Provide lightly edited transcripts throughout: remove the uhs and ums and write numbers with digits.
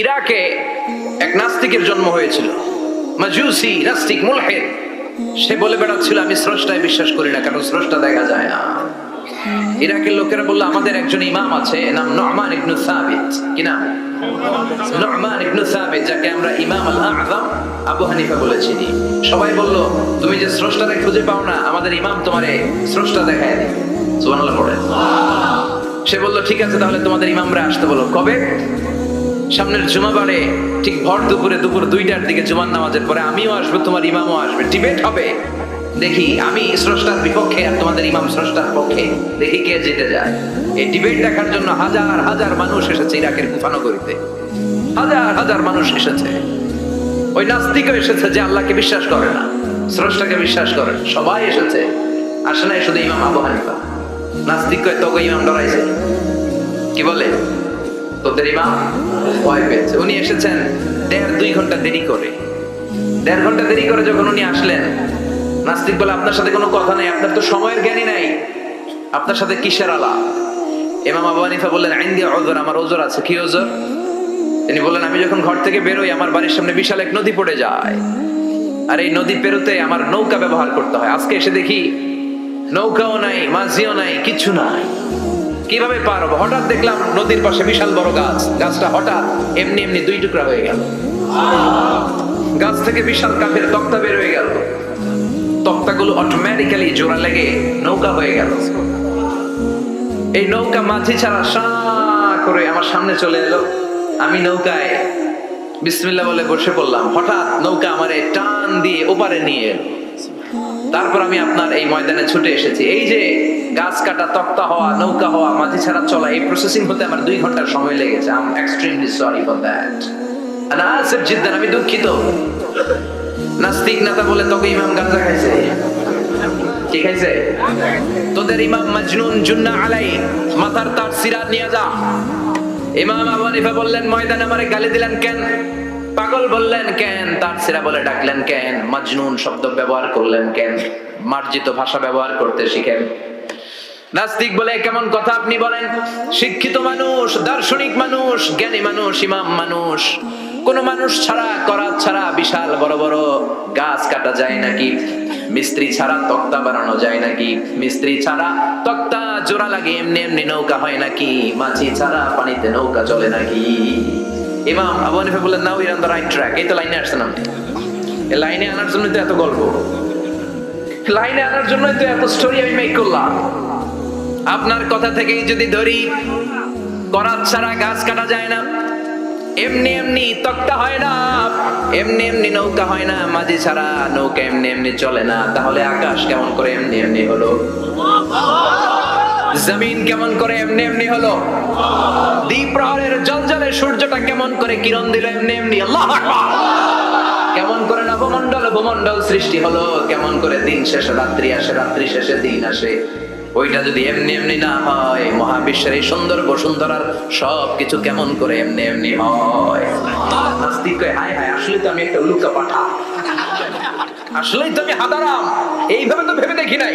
ইরাকে এক নাস্তিকের জন্ম হয়েছিল, মাজুসি নাস্তিক মুলহিদ। সে বলে বেড়াচ্ছিল আমি স্রষ্টায় বিশ্বাস করি না, কারণ স্রষ্টা দেখা যায় না। ইরাকের লোকেরা বলল আমাদের একজন ইমাম আছে, নাম নু'মান ইবনে সাবিত। কি নাম? নু'মান ইবনে সাবিত, যাকে আমরা ইমাম আল আযম আবু হানিফা বলে চিনি। সবাই বলল তুমি যে স্রষ্টারে খুঁজে পাও না, আমাদের ইমাম তোমারে স্রষ্টা দেখায় দিবে। সুবহানাল্লাহ পড়ে। সে বলল ঠিক আছে, তাহলে তোমাদের ইমামরা আসতে বলো। কবে? সামনের জুমাবারে ঠিক ভর দুপুরে, দুপুর 2টার দিকে জুমার নামাজের পরে আমিও আসবো, তোমার ইমামও আসবে, ডিবেট হবে। দেখি আমি স্রষ্টার বিপক্ষে আর তোমাদের ইমাম স্রষ্টার পক্ষে, দেখি কে জিতে যায়। এই ডিবেট দেখার জন্য হাজার হাজার মানুষ এসেছে ইরাকের কুফা নগরীতে, হাজার হাজার মানুষ এসেছে। ওই নাস্তিকও এসেছে যে আল্লাহকে বিশ্বাস করে না, স্রষ্টাকে বিশ্বাস করে। সবাই এসেছে, আসে নাই শুধু ইমাম আবু হানিফা। নাস্তিক কয় তোকে ইমাম ডরাইছে। কি বলে? তোদের ইমাম ভয় পেয়েছে। উনি এসেছেন 1.5-2 ঘন্টা দেরি করে। 1.5 ঘন্টা দেরি করে যখন উনি আসলেন, নাস্তিক বলে আপনার সাথে কোনো কথা নাই, আপনার তো সময়ের জ্ঞানই নাই, আপনার সাথে কিসের আলাপ? ইমাম আবু হানিফা বললেন ইনদি উযর, আমার ওযর আছে। কি ওযর? তিনি বললেন আমি যখন ঘর থেকে বেরোই আমার বাড়ির সামনে বিশাল এক নদী পড়ে যায়, আর এই নদী পেরোতে আমার নৌকা ব্যবহার করতে হয়। আজকে এসে দেখি নৌকাও নাই, মাঝিও নাই, কিছু নাই। কিভাবে পার হবো? হঠাৎ দেখলাম নদীর পাশে বিশাল বড় গাছ, গাছটা হঠাৎ এমনি এমনি 2 টুকরা হয়ে গেল। গাছ থেকে বিশাল কাঠের তক্তা বের হয়ে গেল, তক্তাগুলো অটোমেটিক্যালি জোড়া লেগে নৌকা হয়ে গেল। এই নৌকা মাঝি ছাড়া সা করে আমার সামনে চলে এলো। আমি নৌকায় বিসমিল্লাহ বলে বসে পড়লাম। হঠাৎ নৌকা আমারে টান দিয়ে ওপারে নিয়ে এলো। তারপর আমি আপনার এই ময়দানে ছুটে এসেছি। এই যে গাছ কাটা, তক্তা হওয়া, নৌকা হওয়া, মাঝি ছাড়া চলা, এই প্রসেসিং হতে আমার 2 ঘন্টার সময় লেগেছে। I am extremely sorry for that. Asif Ziddan, আমি দুঃখিত। নাস্তিক নেতা বলে তোকে ইমাম গাঁজা খাইছে। কি খাইছে? তোদের ইমাম মাজনুন জুন্না আলাই, মাথার তার সিরাত নিয়ে যা। ইমাম আবু হানিফা বললেন ময়দানে আমারে গালি দিলেন কেন? পাগল বললেন কেন? তার সিরা বলে ডাকলেন কেন? মাজনুন শব্দ ব্যবহার করলেন কেন? মার্জিত ভাষা ব্যবহার করতে শিখেন। নাস্তিক বলে কেমন কথা আপনি বলেন? শিক্ষিত মানুষ, দার্শনিক মানুষ, জ্ঞানী মানুষ, ইমাম মানুষ, কোন মানুষ ছাড়া, করাত ছাড়া বিশাল বড় বড় গাছ কাটা যায় নাকি? মিস্ত্রি ছাড়া তক্তা বানানো যায় নাকি? মিস্ত্রি ছাড়া তক্তা জোড়া লাগে এমনি এমনি নৌকা হয় নাকি? মাঝি ছাড়া পানিতে নৌকা চলে নাকি? ইমাম আবু হানিফা বললেন now you on the right track. এই তো লাইনে আসছেন আপনি। এই লাইনে আনার জন্যই তো এত গল্প, লাইনে আনার জন্যই তো এত স্টোরি আমি মেক করলাম। আপনার কথা থেকেই যদি ধরি, করাত ছাড়া গাছ কাটা যায় না, এমনি এমনি তক্তা হয় না, এমনি এমনি নৌকা হয় না, মাঝি ছাড়া নৌকা এমনি এমনি চলে না, তাহলে আকাশ কেমন করে এমনি এমনি হলো? জমিন কেমন করে এমনি এমনি হলো? দ্বিপ্রহরের জলজলে সূর্যটা কেমন করে কিরণ দিল এমনি এমনি? আল্লাহু আকবার। কেমন করে নবমণ্ডল ভূমণ্ডল সৃষ্টি হলো? কেমন করে দিন শেষে রাত্রি আসে, রাত্রি শেষে দিন আসে? ওইটা যদি এমনি এমনি না হয়, মহাবিশ্বের এই সুন্দর বসুন্ধরার সবকিছু কেমন করে এমনি এমনি হয়? নাস্তিক কয় হায় হায়, আসলে তো আমি একটা উলুকা পাঠা, আসলেই তো আমি হাদারাম, এইভাবে তো ভেবে দেখি নাই।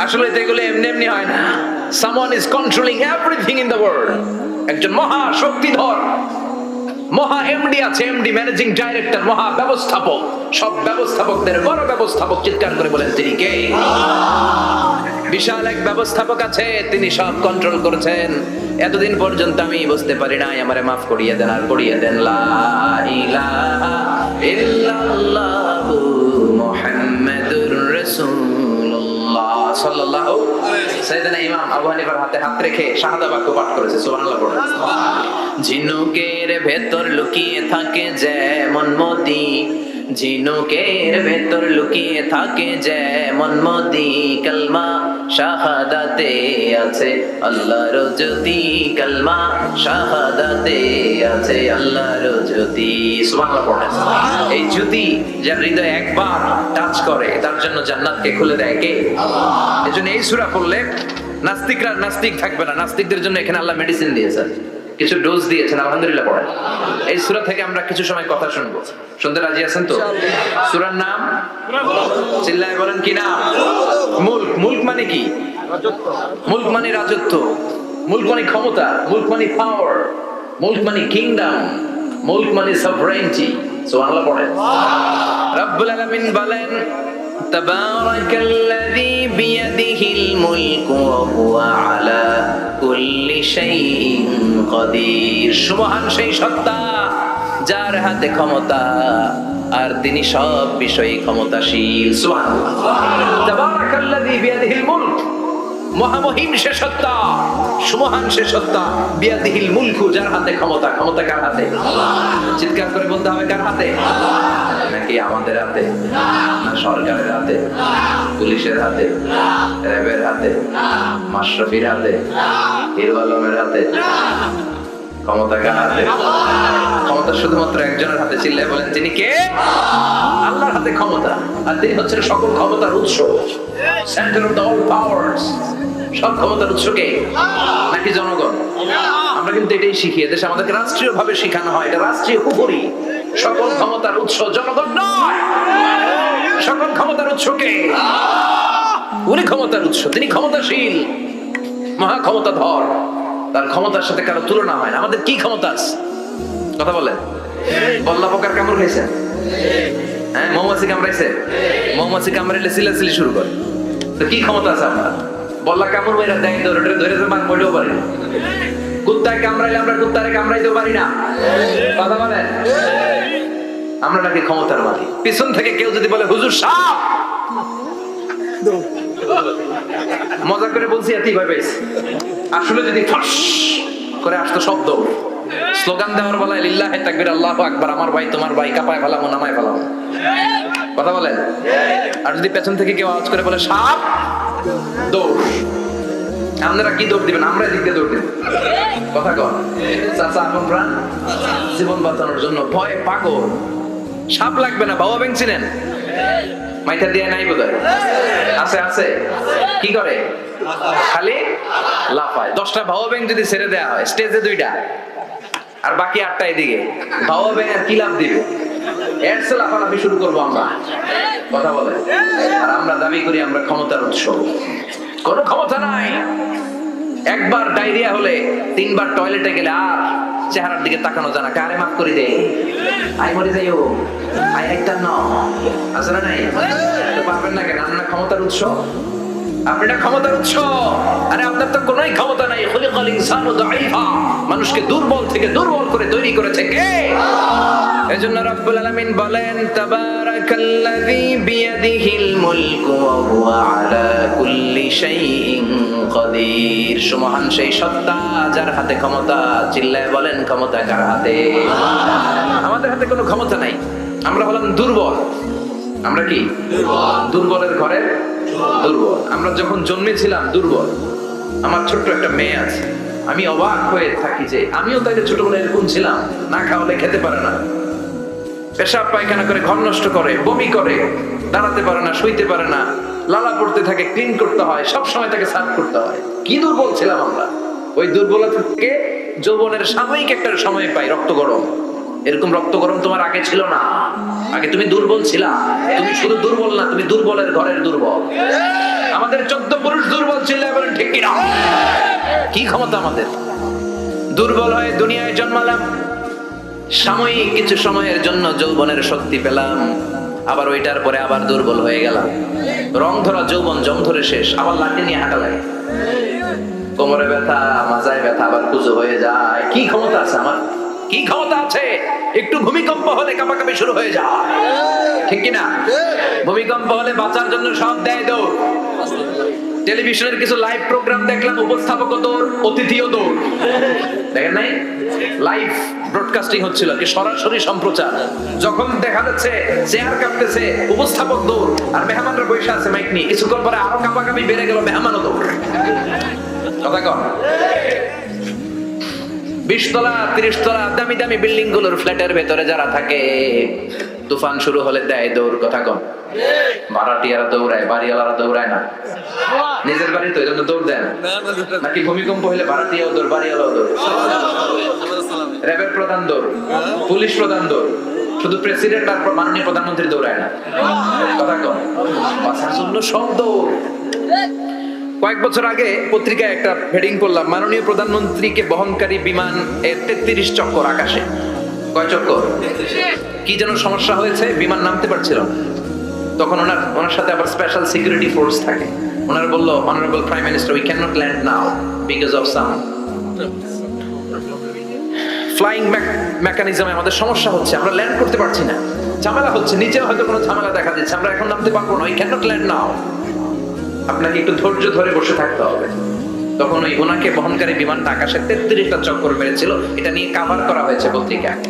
আসলে তো এগুলো এমনি এমনি হয় না। someone is controlling everything in the world. একজন মহা শক্তিধর মহা এমডি আছে, এমডি ম্যানেজিং ডাইরেক্টর, মহা ব্যবস্থাপক, সব ব্যবস্থাপকদের বড় ব্যবস্থাপক। চিৎকার করে বলেন তিনি কে? বিশাল এক ব্যবস্থাপক আছে, তিনি সব কন্ট্রোল করছেন। এতদিন পর্যন্ত আমি বুঝতে পারি নাই, আমারে মাফ করিয়ে দেন আর করিয়ে দেন। লা ইলাহা ইল্লাল্লাহু মুহাম্মাদুর রাসূলুল্লাহ সাল্লাল্লাহু আলাইহি ওয়াসাল্লাম। সাইয়েদনা ইমাম আবু হানিফার হাতে হাত রেখে শাহাদা বাক্য পাঠ করেছে। সুবহানাল্লাহ পড়ুন। ঝিনুকের ভেতর লুকিয়ে থাকে যেমন মতি, ঝিনুকের ভেতর লুকিয়ে থাকে যেমন মতি, কালমা শাহাদাতে আছে আল্লাহর জ্যোতি, কালমা শাহাদাতে আছে আল্লাহর জ্যোতি। সুবহানাল্লাহ পড়েন। এই জ্যোতি যার হৃদয় একবার টাচ করে তার জন্য জান্নাতকে খুলে দেয় কে? আল্লাহ। এজন্য এই সূরা পড়লে নাস্তিকরা নাস্তিক থাকবে না। নাস্তিকদের জন্য এখানে আল্লাহ মেডিসিন দিয়েছেন, কিছু ডোজ দিয়েছেন। আলহামদুলিল্লাহ পড়েন। এই সূরা থেকে আমরা কিছু সময় কথা শুনবো। শুনতে রাজি আছেন তো? সূরার নাম চিল্লায় বলেন কি নাম? মুলক। মুলক মানে কি? মুলক মানে রাজত্ব, মুলক মানে ক্ষমতা, মুলক মানে পাওয়ার। মুলক মানে কিংডম, মুলক মানে সভরেন্টি। সুবহানাল্লাহ পড়েন। রব্বুল আলামিন বলেন তাবারাকাল্লাযী বিয়াদিহিল মুলকু ওয়া হুয়া আলা কুল্লি শাইইন কাদির। সুবহান সেই সত্তা যার হাতে ক্ষমতা আর তিনি সব বিষয়ে ক্ষমতাশীল। সুবহানাল্লাহ। তাবারাকাল্লাযী বিয়াদিহিল মুলক, মহামহিম সে সত্তা, সুমহান সে সত্তা, বিয়াদিহিল মুলকু যার হাতে ক্ষমতা। ক্ষমতা কার হাতে? চিৎকার করে বলতে হবে কার হাতে? নাকি আমাদের হাতে, না সরকারের হাতে, পুলিশের হাতে, র্যাবের হাতে, মাশরাফির হাতে, হিরো আলমের হাতে? ক্ষমতা কার হাতে? ক্ষমতা শুধুমাত্র একজনের হাতে। চিল্লায় বলেন তিনি কে? আল্লাহর হাতে ক্ষমতা, আর তিনি হচ্ছেন সকল ক্ষমতার উৎস, সেন্টার অফ অল পাওয়ারস। সব ক্ষমতার উৎস কে? নাকি জনগণ? আমরা কিন্তু এটাই শিখি, দেশে আমাদেরকে রাষ্ট্রীয় ভাবে শেখানো হয়, এটা রাষ্ট্রীয় কুফরি। সকল ক্ষমতার উৎস জনগণ নয়, সকল ক্ষমতার উৎস কে? উনি ক্ষমতার উৎস, তিনি ক্ষমতাশীল, মহা ক্ষমতাধর, তার ক্ষমতার সাথে কারো তুলনা হয় না। আমাদের কি ক্ষমতা আছে? কথা বলেন। বল্লা পোকার কামড় খাইছে? হ্যাঁ, মৌমাছি কামড়াইছে? মৌমাছি কামড়াইলে সিলাসিলি শুরু করে, তো কি ক্ষমতা আছে আপনার? বল্লা কামড় মেরা দেয় ধরে ধরে মার মরেও পারি না। কুত্তায় কামড়াইলে আমরা কুত্তারে কামড়াইতেও পারি না। কথা বলেন। আমরা নাকি ক্ষমতার মালিক। পিছন থেকে কেউ যদি বলে হুজুর সাপ, মজা করে বলছি, এতই ভয় পাইছি। আসলে যদি ফস করে আসতো শব্দ, স্লোগান দেওয়ার বেলায় লিল্লাহে তাকবীর আল্লাহু আকবার, আমার ভাই তোমার ভাই, কাপায় ফেলামো নামায় ফেলামো। কথা বলেন। আর যদি পেছন থেকে কেউ আওয়াজ করে বলে সাপ, দৌড়। আপনারা কি দৌড় দিবেন? আমরা দিক দিয়ে দৌড় দিব। কথা কন। চাচা আপন প্রাণ জীবন বাঁচানোর জন্য ভয় পাগল। সাপ লাগবে না, বাবা ব্যাংক চিনেন? মাইথা দিয়ে নাই বোধহয়। আছে আছে। কি করে? খালি লাফায়। 10টা ভাওয়া ব্যাংক যদি ছেড়ে দেওয়া হয়, স্টেজে 2টা আর বাকি 8টা এদিকে, ভাওয়া ব্যাংক আর কি লাভ দিবে? এর চেয়ে লাফালাফি শুরু করবো আমরা। কথা বলে। আর আমরা দাবি করি আমরা ক্ষমতার উৎস। কোনো ক্ষমতা নাই। একবার ডায়রিয়া হলে 3বার টয়লেটে গেলে আর চেহারার দিকে তাকানো যায় না। কারে মাফ করে দেয়? আই মরে যাইও, আই একটা ন আছে না নাই? তো পারবেন না কেন? আপনার ক্ষমতার উৎস, আপনি না ক্ষমতার উৎস। আরে আপনার তো কোনোই ক্ষমতা নাই। খুলিকাল ইনসানু দাঈফা, মানুষকে দুর্বল থেকে দুর্বল করে তৈরি করেছে কে? এজন্য রব্বুল আলামিন বলেন তাবারাকাল্লাযী বিয়াদিহিল মুলকু ওয়া হুয়া আলা কুল্লি শাইইন কাদির। সুমহান সেই সত্তা যার হাতে ক্ষমতা। চিল্লায় বলেন ক্ষমতা কার হাতে? আমাদের হাতে কোনো ক্ষমতা নাই। আমরা হলাম দুর্বল। আমরা কি দুর্বলের ঘরে দুর্বল। আমরা যখন জন্মেছিলাম দুর্বল। আমার ছোট্ট একটা মেয়ে আছে, আমি অবাক হয়ে থাকি যে আমিও তাকে ছোটবেলায় এরকম ছিলাম। না খাওয়ালে খেতে পারে না, পেশাব পায়খানা করে, ঘর নষ্ট করে, বমি করে, দাঁড়াতে পারে না, শুইতে পারে না, লালা পড়তে থাকে, ক্লিন করতে হয়, সব সময় তাকে সার্ভ করতে হয়। কি দুর্বল ছিলাম আমরা। ওই দুর্বলতা থেকে যৌবনের সাময়িক একটা সময় পাই রক্ত গরম। এরকম রক্ত গরম তোমার আগে ছিল না। আগে তুমি দুর্বল ছিলা। তুমি শুধু দুর্বল না, তুমি দুর্বলের ঘরের দুর্বল। আমাদের 14 পুরুষ দুর্বল ছিল, বলেন ঠিক কিনা? কি ক্ষমতা আমাদের? দুর্বল হয়ে দুনিয়ায় জন্মালাম, সাময়িক কিছু সময়ের জন্য যৌবনের শক্তি পেলাম, আবার ওইটার পরে আবার দুর্বল হয়ে গেলাম। রং ধরা যৌবন জং ধরে শেষ, আবার লাঠি নিয়ে হাঁটা লাগে। কোমরে ব্যথা, মাজায় ব্যথা, আবার কুজো হয়ে যায়। কি ক্ষমতা আছে আমার? কি ক্ষমতা আছে? একটু ভূমিকম্প হলে কাঁপাকাঁপি শুরু হয়ে যায়, ঠিক কিনা? ভূমিকম্প হলে বাঁচার জন্য সব দেয় দৌড়। টেলিভিশনের কিছু লাইভ প্রোগ্রাম দেখলাম, উপস্থাপক দৌড়, অতিথিও দৌড়। দেখেন নাই? লাইভ ব্রডকাস্টিং হচ্ছিল, কি সরাসরি সম্প্রচার। যখন দেখা যাচ্ছে চেয়ার কাঁপতেছে, উপস্থাপক দৌড়, আর মেহমানরা বসে আছে মাইক নিয়ে। কিছুক্ষণ পরে আরো কাঁপাকাঁপি বেড়ে গেল, মেহমানও দৌড়। কথা কন। 20 তলা 30 তলা দামি দামি বিল্ডিং গুলোর ফ্ল্যাটের ভেতরে যারা থাকে, তুফান শুরু হলে দেয় দৌড়। কথা কন। ভাড়াটিয়ারা দৌড়ায়, বাড়িওয়ালারা দৌড়ায় না। নিজের বাড়ি তো, এই জন্য দৌড় দেন নাকি? ভূমিকম্প হলে ভাড়াটিয়াও দৌড়, বাড়িওয়ালাও দৌড়। র্যাবের প্রধান দৌড়, পুলিশ প্রধান দৌড়, শুধু প্রেসিডেন্ট আর মাননীয় প্রধানমন্ত্রী দৌড়ায় না। কথা কন। বাঁচার জন্য সব দৌড়। কয়েক বছর আগে পত্রিকায় একটা হেডিং করলাম, মাননীয় প্রধানমন্ত্রীকে বহনকারী বিমান এর 33 চক্কর আকাশে। কয় চক্কর? কি যেন সমস্যা হয়েছে, বিমান নামতে পারছিল না। তখন ওনার সাথে আবার স্পেশাল সিকিউরিটি ফোর্স থাকে। ওনারা বলল, honourable prime minister, we can not land now because of some flying মেকানিজমে আমাদের সমস্যা হচ্ছে, আমরা ল্যান্ড করতে পারছি না, ঝামেলা হচ্ছে, নিচে হয়তো কোনো ঝামেলা দেখা দিচ্ছে, আমরা এখন নামতে পারবো না, উই ক্যান নট ল্যান্ড নাও। আপনাকে একটু ধৈর্য ধরে বসে থাকতে হবে। তখন ওই ওনাকে বহনকারী বিমানটা আকাশে 33টা চক্কর মেরেছিল। এটা নিয়ে কভার করা হয়েছে পত্রিকায়।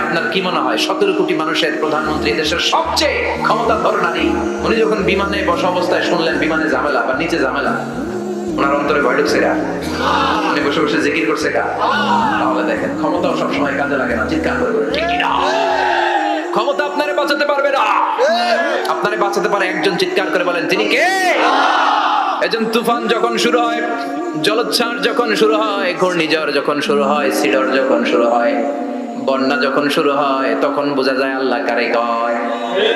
আপনার কি মনে হয় 17 কোটি মানুষের প্রধানমন্ত্রী, দেশের সবচেয়ে ক্ষমতাধর নারী, উনি যখন বিমানে বসা অবস্থায় শুনলেন বিমানে ঝামেলা বা নিচে ঝামেলা, ওনার অন্তরে ভয় ঢুকছে গা? উনি বসে বসে জিকির করছে গা? তাহলে দেখেন, ক্ষমতাও সবসময় কাজে লাগে না। চিৎকার করে বলে ঠিক না, ক্ষমতা আপনারে বাঁচাতে পারবে না। আপনারে বাঁচাতে পারে একজন, চিৎকার করে বলেন তিনি কে? এজন তুফান যখন শুরু হয়, জলোচ্ছ্বাস যখন শুরু হয়, ঘূর্ণিঝড় যখন শুরু হয়, সিডর যখন শুরু হয়, বন্যা যখন শুরু হয়, তখন বোঝা যায় আল্লাহ কারে কয়।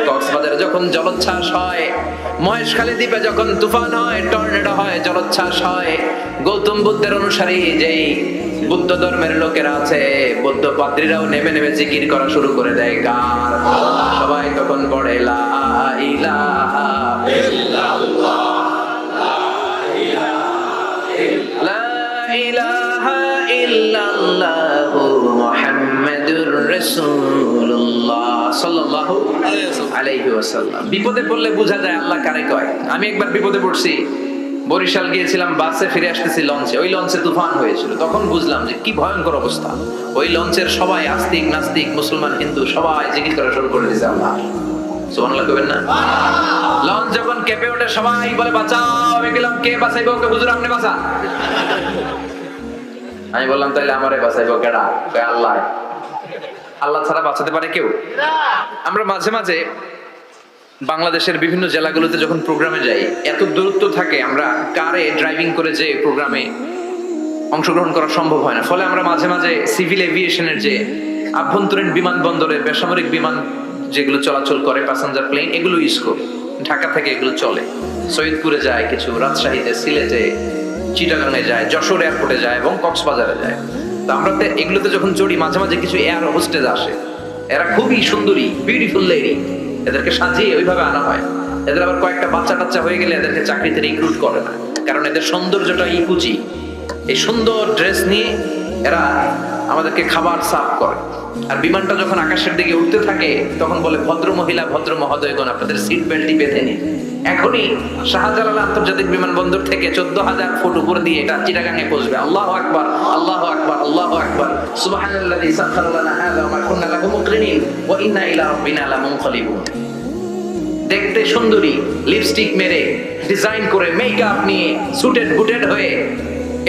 কক্সবাজারে যখন জলোচ্ছ্বাস হয়, মহেশখালী দ্বীপে যখন তুফান হয়, টর্নেডো হয়, জলোচ্ছ্বাস হয়, গৌতম বুদ্ধের অনুসারী যেই বুদ্ধ ধর্মের লোকেরা আছে, বৌদ্ধ পাদ্রীরাও নেমে নেমে জিকির করা শুরু করে দেয়। কার? সবাই তখন পড়ে লা ইলাহা ইল্লাল্লাহ, লা ইলাহা ইল্লাল্লাহু মুহাম্মাদুর রাসূলুল্লাহ সাল্লাল্লাহু আলাইহি ওয়াসাল্লাম। বিপদে পড়লে বোঝা যায় আল্লাহ কারে কয়। আমি একবার বিপদে পড়ছি, বরিশাল গিয়েছিলাম, বাসে ফিরে আসতেছি লঞ্চে, ওই লঞ্চে তুফান হয়েছিল। তখন বুঝলাম যে কি ভয়ঙ্কর অবস্থা। ওই লঞ্চের সবাই আস্তিক নাস্তিক, মুসলমান হিন্দু সবাই জিকির করা শুরু করে দিয়েছে আল্লাহ। সুবহানাল্লাহ কইবেন না? লঞ্চ যখন কেঁপে ওঠে সবাই বলে বাঁচাও। আমি গেলাম, কে বাঁচাইবো? ওকে হুজুর আপনি বাঁচান। আমি বললাম তাইলে আমারে বাঁচাইবো কেডা? কয় আল্লাহ। আল্লাহ ছাড়া বাঁচাতে পারে কেউ? আমরা মাঝে মাঝে বাংলাদেশের বিভিন্ন জেলাগুলোতে যখন প্রোগ্রামে যাই, এত দূরত্ব থাকে, আমরা কারে ড্রাইভিং করে যে প্রোগ্রামে অংশগ্রহণ করা সম্ভব হয় না। ফলে আমরা মাঝে মাঝে সিভিল এভিয়েশনের যে আভ্যন্তরীণ বিমানবন্দরে বেসামরিক বিমান যেগুলো চলাচল করে, প্যাসেঞ্জার প্লেন, এগুলো ইউজ করি। ঢাকা থেকে এগুলো চলে, সৈয়দপুরে যায় কিছু, রাজশাহীতে, সিলেটে, চিটাগাংয়ে যায়, যশোর এয়ারপোর্টে যায় এবং কক্সবাজারে যায়। তো আমরা এগুলোতে যখন চড়ি, মাঝে মাঝে কিছু এয়ার হোস্টেজ আসে, এরা খুবই সুন্দরী, বিউটিফুল লেডি, এদেরকে সাজিয়ে ওইভাবে আনা হয়। এদের আবার কয়েকটা বাচ্চা টাচ্চা হয়ে গেলে এদেরকে চাকরিতে রিক্রুট করে না, কারণ এদের সৌন্দর্যটা ইকুচি। এই সুন্দর ড্রেস নিয়ে এরা আমাদেরকে খাবার সার্ভ করে। আর বিমানটা যখন আকাশের দিকে উঠতে থাকে, তখন বলে ভদ্র মহিলা, ভদ্র মহোদয়গণ, আপনাদের সিট বেল্টটি বেঁধে নিন। এখনই শাহজালাল আন্তর্জাতিক বিমানবন্দর থেকে 14,000 ফুট উপর দিয়ে এটা চিটাগাঙে পৌঁছবে। আল্লাহু আকবার, আল্লাহু আকবার, আল্লাহু আকবার, সুবহানাল্লাযী সাখারা লানা হাযা ওয়া মা কুন্না লাহু মুকরিনিন ওয়া ইন্না ইলা রাব্বিনা লামুনকালিবুন। দেখতে সুন্দরী, লিপস্টিক মেরে, ডিজাইন করে, মেকআপ নিয়ে, সুটেড বুটেড হয়ে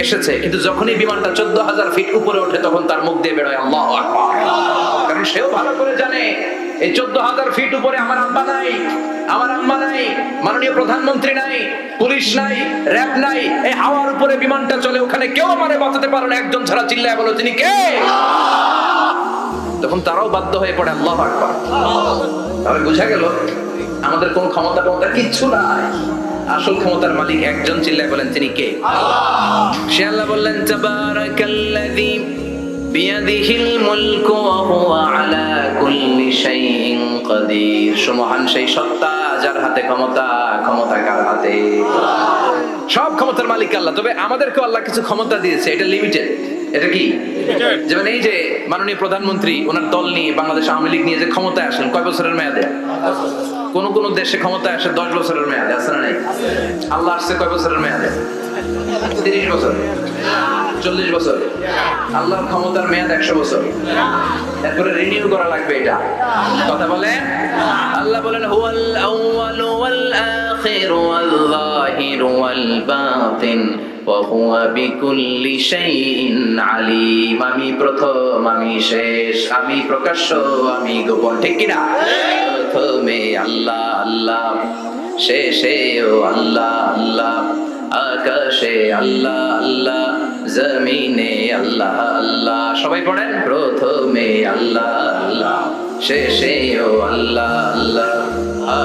এসেছে, কিন্তু যখনই বিমানটা 14,000 ফিট উপরে ওঠে, তখন তার মুখ দিয়ে বেরোয় আল্লাহু আকবার। কারণ সেও ভালো করে জানে এই 14,000 ফিট উপরে আমার আব্বা নাই, আমার আম্মা নাই, মাননীয় প্রধানমন্ত্রী নাই, পুলিশ নাই, র‍্যাব নাই, এই হাওয়ার উপরে বিমানটা চলে, ওখানে কেউ আমারে বাঁচাতে পারে না, একজন ছাড়া। চিল্লায় বলো তিনি কে? তখন তারাও বাধ্য হয়ে পড়ে আল্লাহু আকবার। তাহলে বোঝা গেল আমাদের কোন ক্ষমতা কিচ্ছু নাই, আসল ক্ষমতার মালিক একজন। চিল্লায় বলেন তিনি কে? সে আল্লাহ বললেন তাবারাকাল্লাযী বিয়াদিহিল মুলকু ওয়া হুয়া আলা কুল্লি শাইইন কাদির। সুমহান সেই সত্তা যার হাতে ক্ষমতা, ক্ষমতা কার হাতে? সব ক্ষমতার মালিক আল্লাহ। তবে আমাদেরকে আল্লাহ কিছু ক্ষমতা দিয়েছে, এটা লিমিটেড। এটা কি? যেমন এই যে মাননীয় প্রধানমন্ত্রী ওনার দল নিয়ে, বাংলাদেশ আওয়ামী লীগ নিয়ে যে ক্ষমতায় আসেন, কয় বছরের মেয়াদে? কোন কোন দেশে ক্ষমতায় আসে 10 বছরের মেয়াদে, আছে না নাই? আল্লাহ আসছে কয় বছরের মেয়াদে? 30 বছর, 40 বছর। আল্লাহর ক্ষমতার মেয়াদ 100 বছর। এরপরে রিনিউ করা লাগবে। এটা কথা বলেন। আল্লাহ বলেন হুয়াল আউয়ালু ওয়াল আখিরু ওয়াল যাহিরু ওয়াল বাতিন ওয়া হুয়া বিকুল্লি শাইইন আলিম। আমি প্রথম, আমি শেষ, আমি প্রকাশ্য, আমি গোপন। ঠিক কি না? প্রথমে আল্লাহ আল্লাহ, শেষেও আল্লাহ আল্লাহ, আকাশে আল্লাহ আল্লাহ, জমিনে আল্লাহ আল্লাহ। সবাই পড়েন, প্রথমে আল্লাহ আল্লাহ, শেষেও আল্লাহ আল্লাহ,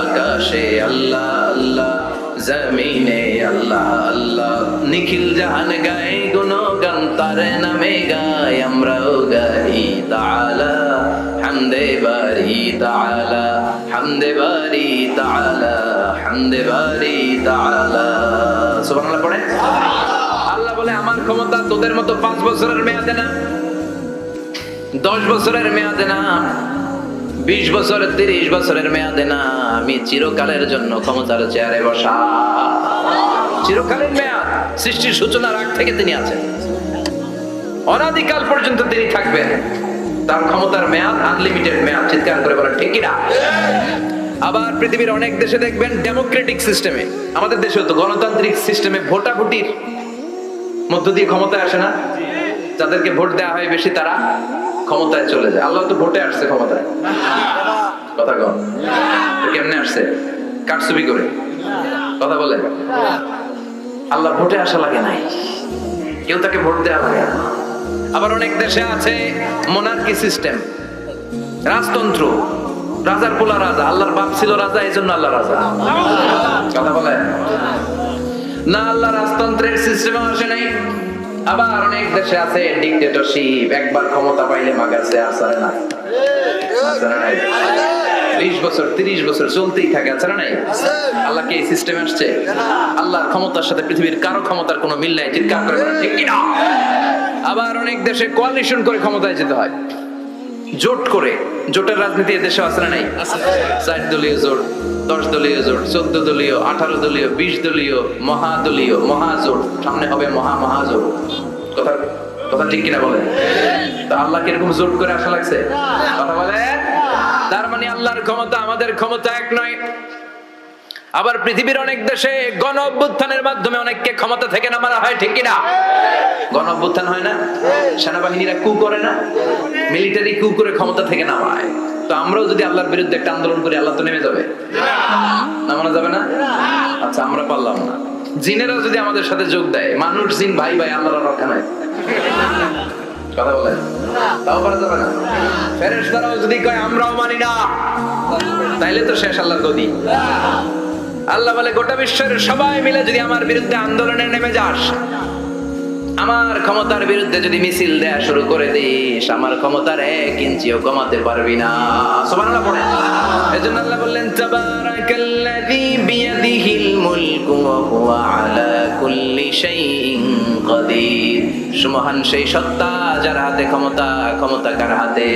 আকাশে আল্লাহ আল্লাহ, জমিনে আল্লাহ আল্লাহ, নিখিল জাহান গায়ে গুণগান তার নামে গাই আমরাও গাই তাআলা হামদে বারি তাআলা, হামদে বারি তাআলা, হামদে বারি তাআলা। সুবহানাল্লাহ পড়ে। আল্লাহ বলে আমার ক্ষমতা তোদের মতো 5 বছরের মেয়াদে না, 10 বছরের মেয়াদে না, 20 বছরের 30 বছরের মেয়াদে না, আমি চিরকালের জন্য ক্ষমতার চেয়ারে বসা। চিরকালের মেয়াদ, সৃষ্টির সূচনার আগ থেকে তিনি আছেন, অনাদিকাল পর্যন্ত তিনি থাকবেন। তার ক্ষমতার মেয়াদ আনলিমিটেড মেয়াদ। চিৎকার করে বলেন ঠিক কিনা? আবার পৃথিবীর অনেক দেশে দেখবেন ডেমোক্রেটিক সিস্টেমে, আমাদের দেশেও তো গণতান্ত্রিক সিস্টেমে ভোটাভুটির মধ্য দিয়ে ক্ষমতায় আসে না, যাদেরকে ভোট দেওয়া হয় বেশি তারা ক্ষমতায় চলে যায়। আল্লাহ তো ভোটে আসছে ক্ষমতায়, কথা কন কেমনে আসছে? কারচুপি করে, কথা বলে। আল্লাহ ভোটে আসা লাগে নাই, কেউ তাকে ভোট দেওয়া লাগে না। আবার অনেক দেশে আছে মোনার্কি সিস্টেম, রাজতন্ত্র, রাজার পোলা রাজা, আল্লাহর বাপ ছিল রাজা, এই জন্য আল্লাহ রাজা, কথা বলে না। আল্লাহ রাজতন্ত্রের সিস্টেমে আসে নাই। আবার অনেক দেশে আছে ডিক্টেটরশিপ, একবার ক্ষমতা পাইলে মাগাছে আর ছাড়ে না, 20 বছর 30 বছর চলতেই থাকে, ছাড়া নাই। আল্লাহ কি এই সিস্টেমে আসছে? আল্লাহর ক্ষমতার সাথে পৃথিবীর কারো ক্ষমতার কোনো মিল নাই। চিৎকার করে বলেন ঠিক কিনা? আবার অনেক দেশে কোয়ালিশন করে ক্ষমতায় যেতে হয়, জোট করে। জোটের রাজনীতি এদেশে আছে না নাই? 4 দলীয় জোট, 10 দলীয় জোট, 14 দলীয়, 18 দলীয়, 20 দলীয়, মহাদলীয়, মহাজোট, সামনে হবে মহাজোট। কথা কথা ঠিক কিনা বলেন? তা আল্লাহ কিরকম জোট করে আসা লাগছে? কথা বলে। তার মানে আল্লাহর ক্ষমতা আমাদের ক্ষমতা এক নয়। আবার পৃথিবীর অনেক দেশে গণ অভ্যুত্থানের মাধ্যমে অনেককে ক্ষমতা থেকে নামানো হয়, ঠিক কিনা? গণ অভ্যুত্থান হয় না, সেনাবাহিনীরা কু করে না, মিলিটারি কু করে ক্ষমতা থেকে নামায়। তো আমরাও যদি আল্লাহর বিরুদ্ধে একটা আন্দোলন করি, আল্লাহ তো নেমে যাবে, নামানো যাবে না? আচ্ছা আমরা পারলাম না, জিনেরাও যদি আমাদের সাথে যোগ দেয়, মানুষ জিন ভাই ভাই, আল্লাহর রক্ষা নাই, কথা বলেন, তাও পারা যাবে না। ফেরেশতারাও যদি কয় আমরাও মানি না, তাইলে তো শেষ আল্লাহর গদি। আল্লাহ বলে গোটা বিশ্বের সবাই মিলে যদি আমার বিরুদ্ধে আন্দোলনে নেমে যাস, আমার ক্ষমতার বিরুদ্ধে যদি মিছিল দেয়া শুরু করে দিস, আমার ক্ষমতার 1 ইঞ্চিও কমাতে পারবি না। সুবহানাল্লাহ পড়েন। এজন্য আল্লাহ বললেন তাবারাকাল্লাযী বিয়াদিহিল মুলকু ওয়া হুয়া আলা কুল্লি শাইইন কাদির। সুমহান সেই সত্তা যার হাতে ক্ষমতা, ক্ষমতা কার হাতে?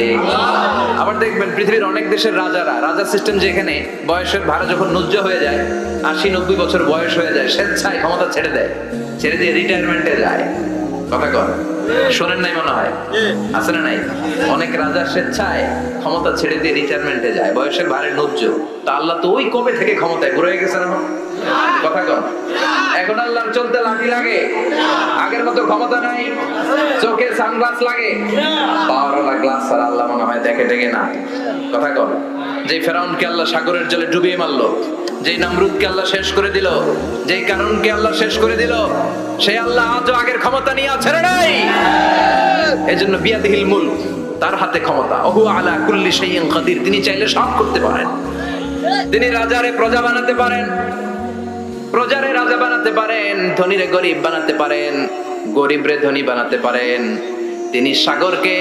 আবার দেখবেন পৃথিবীর অনেক দেশের রাজারা, রাজা সিস্টেম যেখানে বয়সের ভাড়া যখন নুজ্জ হয়ে যায়, 80-90 বছর বয়স হয়ে যায়, স্বেচ্ছায় ক্ষমতা ছেড়ে দেয়, ছেড়ে দিয়ে রিটায়ারমেন্টে যায়। কথা কর, শোনেন নাই মনে হয়? আছে না নাই? অনেক রাজা স্বেচ্ছায় ক্ষমতা ছেড়ে দিয়ে রিটায়ারমেন্টে যায়, বয়সের ভারে নুজ্জ। তা আল্লাহ তো ওই কবে থেকে ক্ষমতায় ঘুরে গেছে না? কথা কর। এখন আল্লাহর চলতে লাঠি লাগে, আগের মতো ক্ষমতা নাই, চোখে সানগ্লাস লাগে, পাওয়ারওয়ালা গ্লাস ছাড়া আল্লাহ মনে হয় দেখে টেকে না। কথা কর। যে ফেরাউনকে আল্লাহ সাগরের জলে ডুবিয়ে মারলো, যেই নমরুদকে আল্লাহ শেষ করে দিল, যেই কারণকে আল্লাহ শেষ করে দিল, সেই আল্লাহ আজও আগের ক্ষমতা নিয়ে আছে না নাই? এজন্য বিয়াদিহিল মুলক, তার হাতে ক্ষমতা, ওহু আলা কুল্লি শাইইন কাদির। তিনি চাইলে সব করতে পারেন। তিনি রাজারে প্রজা বানাতে পারেন, প্রজারে রাজা বানাতে পারেন, ধনীরে গরিব বানাতে পারেন, গরিবরে ধনী বানাতে পারেন। তিনি সাগরকে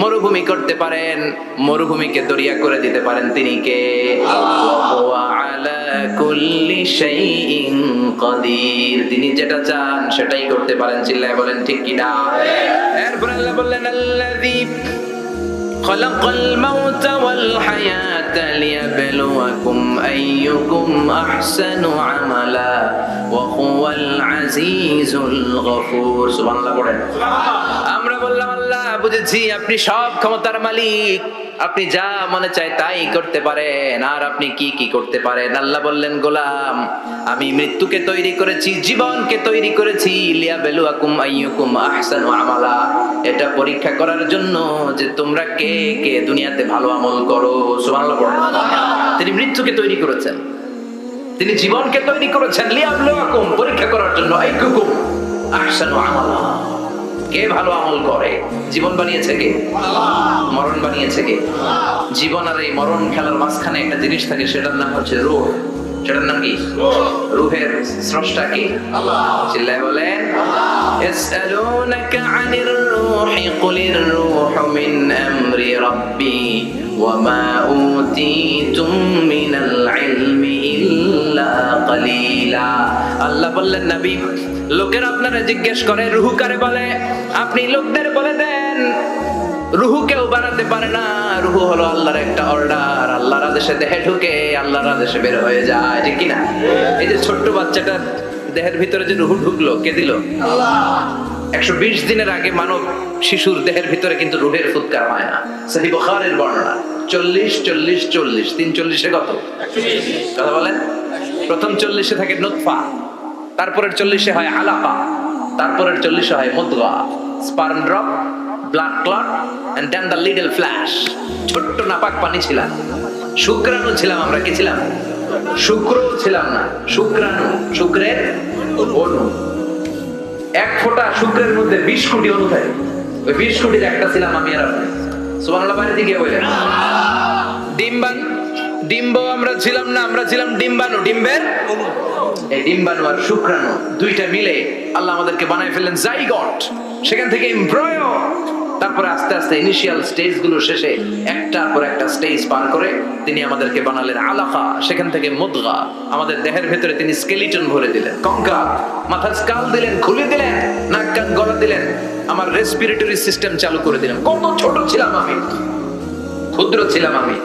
মরুভূমি করতে পারেন, মরুভূমিকে দরিয়া করে দিতে পারেন। তিনি কে? ওয়া আলা কুল্লি শাইইন কাদির। তিনি যেটা চান সেটাই করতে পারেন। চিল্লায় বলেন ঠিক কিনা? এরপর আল্লাহ বললেন আল্লাযী খালাকাল মাউতা ওয়াল হায়াতা লিয়াবলুয়াকুম আইয়ুকুম আহসানু আমালা ওয়া হুয়াল আজিজুল গফুর। সুবহানাল্লাহ পড়েন। আমরা বললাম আল্লাহ বুঝেছি আপনি সব ক্ষমতার মালিক, আপনি যা মনে চায় তাই করতে পারেন। আর আপনি কি কি করতে পারেন? আল্লাহ বললেন গোলাম, আমি মৃত্যুকে তৈরি করেছি, জীবনকে তৈরি করেছি, লিয়াবলুয়াকুম আইয়ুকুম আহসানু আমালা, এটা পরীক্ষা করার জন্য যে তোমরা কে কে দুনিয়াতে ভালো আমল করো। সুবহানাল্লাহ পড়েন। তিনি মৃত্যুকে তৈরি করেছেন, তিনি জীবনকে তৈরি করেছেন, লিয়াবলুয়াকুম, পরীক্ষা করার জন্য, আইয়ুকুম আহসানু আমালা, কে ভালো আমল করে। জীবন বানিয়েছে কে? মরণ বানিয়েছে কে? জীবন আর এই মরণ খেলার মাঝখানে একটা জিনিস থাকে, সেটার নাম হচ্ছে রূহ। সেটার নাম কি? রূহের স্রষ্টা কি? আল্লাহ। চিল্লায় বলেন ইয়াসআলুনাকা আনির রূহি কুলির রূহু মিন আমরি রাব্বি ওয়া মা উতীতুম মিনাল ইলমি ইল্লা কালিলা। আল্লাহ বললেন নবী, লোকেরা আপনারা জিজ্ঞেস করে রূহ কারে বলে, আপনি লোকদের বলে দেন রুহু কেউ বানাতে পারে না। রুহু হলো আল্লাহর একটা অর্ডার, আল্লাহর আদেশে দেহে ঢুকে আল্লাহর আদেশে বের হয়ে যায়, ঠিক কিনা? এই যে ছোট্ট বাচ্চাটার দেহের ভিতরে যে রুহু ঢুকলো, কে দিল? আল্লাহ। 120 দিনের আগে মানব শিশুর দেহের ভিতরে কিন্তু রুহের ফুৎকার হয় না। সহিহ বুখারীর বর্ণনা 40 40 40 340 কত? 120। কথা বলেন। প্রথম 40 থাকে নুতফা, তারপরের 40 হয় আলাকা, তারপরের 40 হয় মুদগা, sperm drop, blood clot and then the little flesh. ছোট্ট নাপাক পানি ছিলাম, শুক্রাণু ছিলাম আমরা। কি ছিলাম? শুক্র ছিলাম না, শুক্রাণু, শুক্রের অণু। এক ফোঁটা শুক্রের মধ্যে 20 কোটি অণু থাকে, ওই 20 কোটির একটা ছিলাম আমি আর আপনি। সুবহানাল্লাহ বাইরে দিকে বলেন। ডিম্ব আমরা ছিলাম না, আমরা ছিলাম ডিম্বাণু, ডিম্বের অণু। এই ডিম্বাণু আর শুক্রাণু দুইটা মিলে আল্লাহ আমাদেরকে বানায় ফেললেন জাইগট, সেখান থেকে এমব্রায়ো, তারপরে আস্তে আস্তে ইনিশিয়াল স্টেজ গুলো শেষে একটার পর একটা স্টেজ পার করে তিনি আমাদেরকে বানালেন আলাকা, সেখান থেকে মুদগা। আমাদের দেহের ভেতরে তিনি স্কেলিটন ভরে দিলেন, কঙ্কাল, মাথার স্কাল দিলেন, খুলে দিলেন, নাক কান গলা দিলেন, আমার রেসপিরেটরি সিস্টেম চালু করে দিলেন। কত ছোট ছিলাম আমি, ক্ষুদ্র ছিলাম আমি।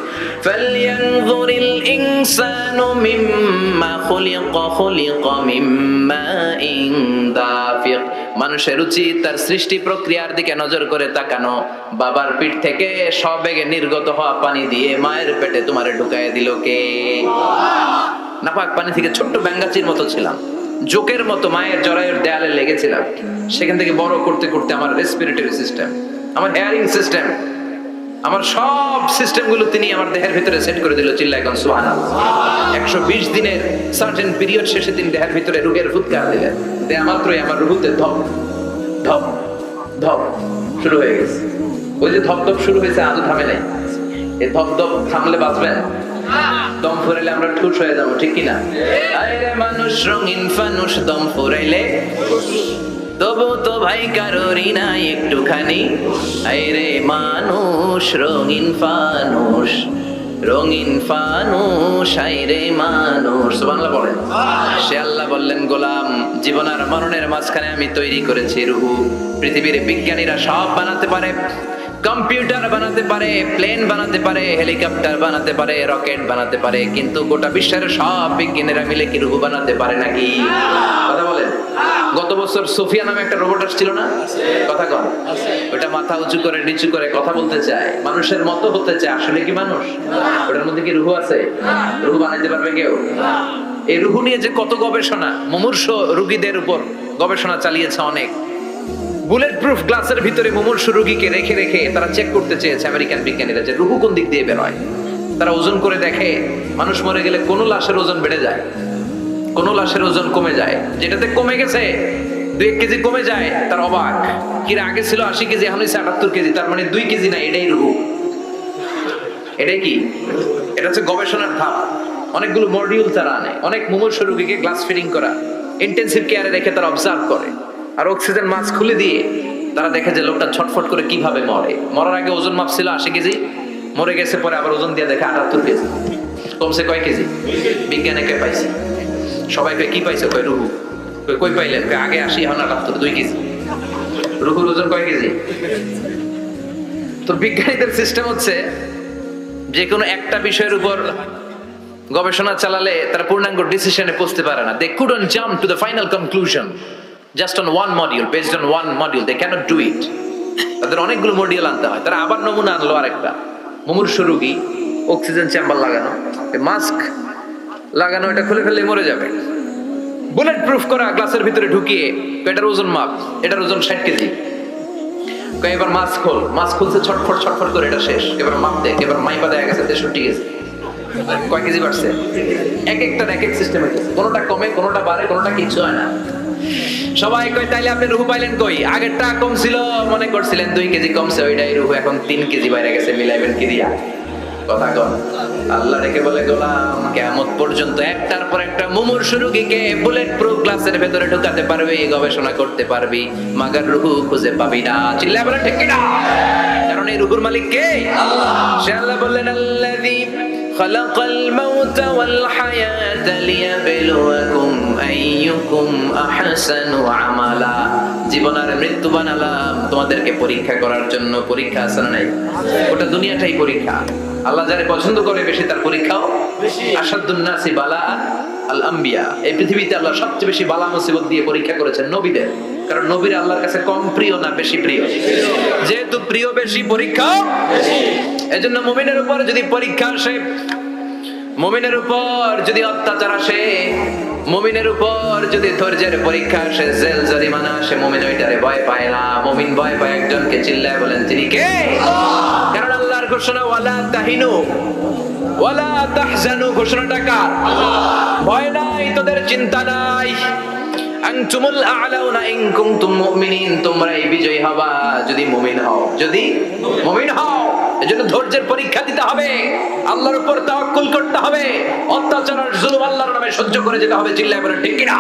فَلْيَنْظُرِ الْإِنسَانُ مِمَّا خُلِقَ خُلِقَ مِن مَّاءٍ دَافِقٍ। মানুষের উচিত তার সৃষ্টি প্রক্রিয়ার দিকে নজর করে তাকানো। বাবার পিঠ থেকে সবেগে নির্গত হওয়া পানি দিয়ে মায়ের পেটে তোমারে ঢুকায় দিল কে? নাপাক পানি থেকে ছোট্ট ব্যাঙ্গাচির মতো ছিলাম, জোকের মতো মায়ের জরায়ুর দেয়ালে লেগেছিলাম। সেখান থেকে বড় করতে করতে আমার রেসপিরেটরি সিস্টেম, আমার হেয়ারিং সিস্টেম, আমার সব সিস্টেম গুলো তিনি আমার দেহের ভিতরে সেট করে দিল। চিল্লায় কোন সুবহানাল্লাহ। 120 দিনের সার্টেন পিরিয়ড শেষে তিনি দেহের ভিতরে রুহের ফুৎকার দিলেন। দেয়া মাত্রই আমার রুহুতে ধপ ধপ ধপ শুরু হয়ে গেছে। ওই যে ধপ ধপ শুরু হয়েছে, আজও থামে নাই। এই ধপ ধপ থামলে বাঁচবেন, দম ফুরাইলে আমরা ঠুস হয়ে যাবো, ঠিক কিনা? আরে মানুষ রঙিন ফানুষ, দম ফুরাইলে তবু তো ভাই কারোরই নাই একটুখানি। আরে মানুষ রঙিন ফানুষ, রঙিন ফানুষ, আরে মানুষ। সুবহানাল্লাহ বলেন। সে আল্লাহ বললেন, গোলাম, জীবন আর মরণের মাঝখানে আমি তৈরি করেছি রুহু। পৃথিবীর বিজ্ঞানীরা সব বানাতে পারে, কম্পিউটার বানাতে পারে, প্লেন বানাতে পারে, হেলিকপ্টার বানাতে পারে, রকেট বানাতে পারে, কিন্তু গোটা বিশ্বের সব বিজ্ঞানীরা মিলে কি রুহু বানাতে পারে নাকি? কথা বলেন। গত বছর সোফিয়া নামে একটা রোবট আসছিল না? কথা কন। ওটা মাথা উঁচু করে নিচু করে কথা বলতে চায়, মানুষের মতো হতে চায়। আসলে কি মানুষ? ওটার মধ্যে কি রুহু আছে? রুহু বানাইতে পারবে কেউ? এই রুহু নিয়ে যে কত গবেষণা, মুমূর্ষ রোগীদের উপর গবেষণা চালিয়েছে অনেক। বুলেট প্রুফ গ্লাসের ভিতরে মুমূর্ষ রোগীকে রেখে রেখে তারা চেক করতে চেয়েছে আমেরিকান বিজ্ঞানীরা যে রুহু কোন দিক দিয়ে বের হয়। তারা ওজন করে দেখে, মানুষ মরে গেলে কোন লাশের ওজন বেড়ে যায়, কোন লাশের ওজন কমে যায়। যেটাতে কমে গেছে 2 কেজি কমে যায়, তার অবাক। কিরা আগে ছিল 80 কেজি, এখন হচ্ছে 78 কেজি, তার মানে 2 কেজি না, এটাই রুহু। এটাই কি? এটা হচ্ছে গবেষণার ধাপ। অনেকগুলো মডিউল তারা আনে, অনেক মুমূর্ষ রোগীকে গ্লাস ফিটিং করা, ইন্টেনসিভ কেয়ারে রেখে তারা অবজার্ভ করে, আর অক্সিজেন মাস্ক খুলে দিয়ে তারা দেখে যে লোকটা ছটফট করে কিভাবে মরে। মরার আগে ওজন মাপছিল 80 কেজি, মরে গেছে পরে আবার ওজন দিয়ে দেখে 78 কেজি। কমছে কয় কেজি? বিজ্ঞানীকে পাইছে। সবাই কই কি পাইছে? কই রুহু। কই পাইলেন? আগে 80, এখন 78, 2 কেজি। রুহুর ওজন কয় কেজি? তো বিজ্ঞানীদের সিস্টেম হচ্ছে যে কোনো একটা বিষয়ের উপর গবেষণা চালালে তারা পূর্ণাঙ্গ ডিসিশনে পৌঁছতে পারে না। They couldn't jump to the final conclusion just on one module, based on one module. They cannot do it. তাদের অনেকগুলো মডিউল আনতে হয়। তারা আবার নমুনা আনলো আরেকটা। মুমূর্ষ রোগী, অক্সিজেন চেম্বার লাগানো, মাস্ক লাগানো, এটা খুলে ফেললে মরে যাবে। বুলেট প্রুফ করা গ্লাসের ভিতরে ঢুকিয়ে এটার ওজন মাপ, এটার ওজন 60 কেজি। এবার মাস্ক খোল, মাস্ক খুলছে ছটফট ছটফট করে, এটা শেষ। এবার মাপ দেখ, এবার মাইপা দেখা গেছে 63 কেজি। কয় কেজি বাড়ছে? এক একটার এক এক সিস্টেম হয়েছে, কোনোটা কমে, কোনোটা বাড়ে, কোনোটা কিছু হয় না। সবাই কয় তাইলে আপনি রুহু পাইলেন কই? আগেরটা কম ছিল, মনে করছিলেন 2 কেজি কমছে, ওইটাই রুহু, এখন 3 কেজি বাইরে গেছে, মিলাইবেন কি দিয়া? কথা কন। আল্লাহ রেখে বলে গোলাম কিয়ামত পর্যন্ত একটার পর একটা মুমূর্ষু রোগীকে বুলেট প্রুফ গ্লাসের ভেতরে ঢুকাতে পারবি, গবেষণা করতে পারবি, মাগার রুহু খুঁজে পাবি না। চিল্লায় বলেন ঠিক কিনা? কারণ এই রুহুর মালিক কে? আল্লাহ। সে আল্লাহ বললেন আল্লাযী খালাকাল মাউতা ওয়াল হায়াতা লিয়াবলুয়াকুম আইয়ুকুম আহসানু আমালা। জীবন আর মৃত্যু বানালাম তোমাদেরকে পরীক্ষা করার জন্য। পরীক্ষা আছে না নাই? ওটা দুনিয়াটাই পরীক্ষা। আল্লাহ যারে পছন্দ করে বেশি তার পরীক্ষাও বেশি। আশাদ্দুন নাসি বালাআন আল আম্বিয়া। এই পৃথিবীতে আল্লাহ সবচেয়ে বেশি বালা মুসিবত দিয়ে পরীক্ষা করেছেন নবীদের। কারণ নবীরা আল্লাহর কাছে কম প্রিয় না বেশি প্রিয়? যেহেতু প্রিয় বেশি, পরীক্ষা বেশি। এজন্য মুমিনের উপর যদি পরীক্ষা আসে, মুমিনের উপর যদি অত্যাচার আসে, মুমিনের উপর যদি ধৈর্যের পরীক্ষা আসে, জেল জরিমানা আসে, মুমিন ওইটারে ভয় পায় না। মুমিন ভয় পায় একজনকে। চিল্লায় বলেন তিনি কে? কারণ আল্লাহর ঘোষণা ওয়ালা তাহিনু ওয়ালা তাহজানু। ঘোষণাটা কার? ভয় নাই, তোদের চিন্তা নাই। আনতুমুল আ'লাউনা ইন কুনতুম মুমিনিন। তোমরাই বিজয়ী হবা যদি মুমিন হও, যদি মুমিন হও। এজন্য ধৈর্যের পরীক্ষা দিতে হবে, আল্লাহর উপর তাওয়াক্কুল করতে হবে, অত্যাচার আর জুলুম আল্লাহর নামে সহ্য করে যেতে হবে। চিল্লায় বলেন ঠিক কিনা?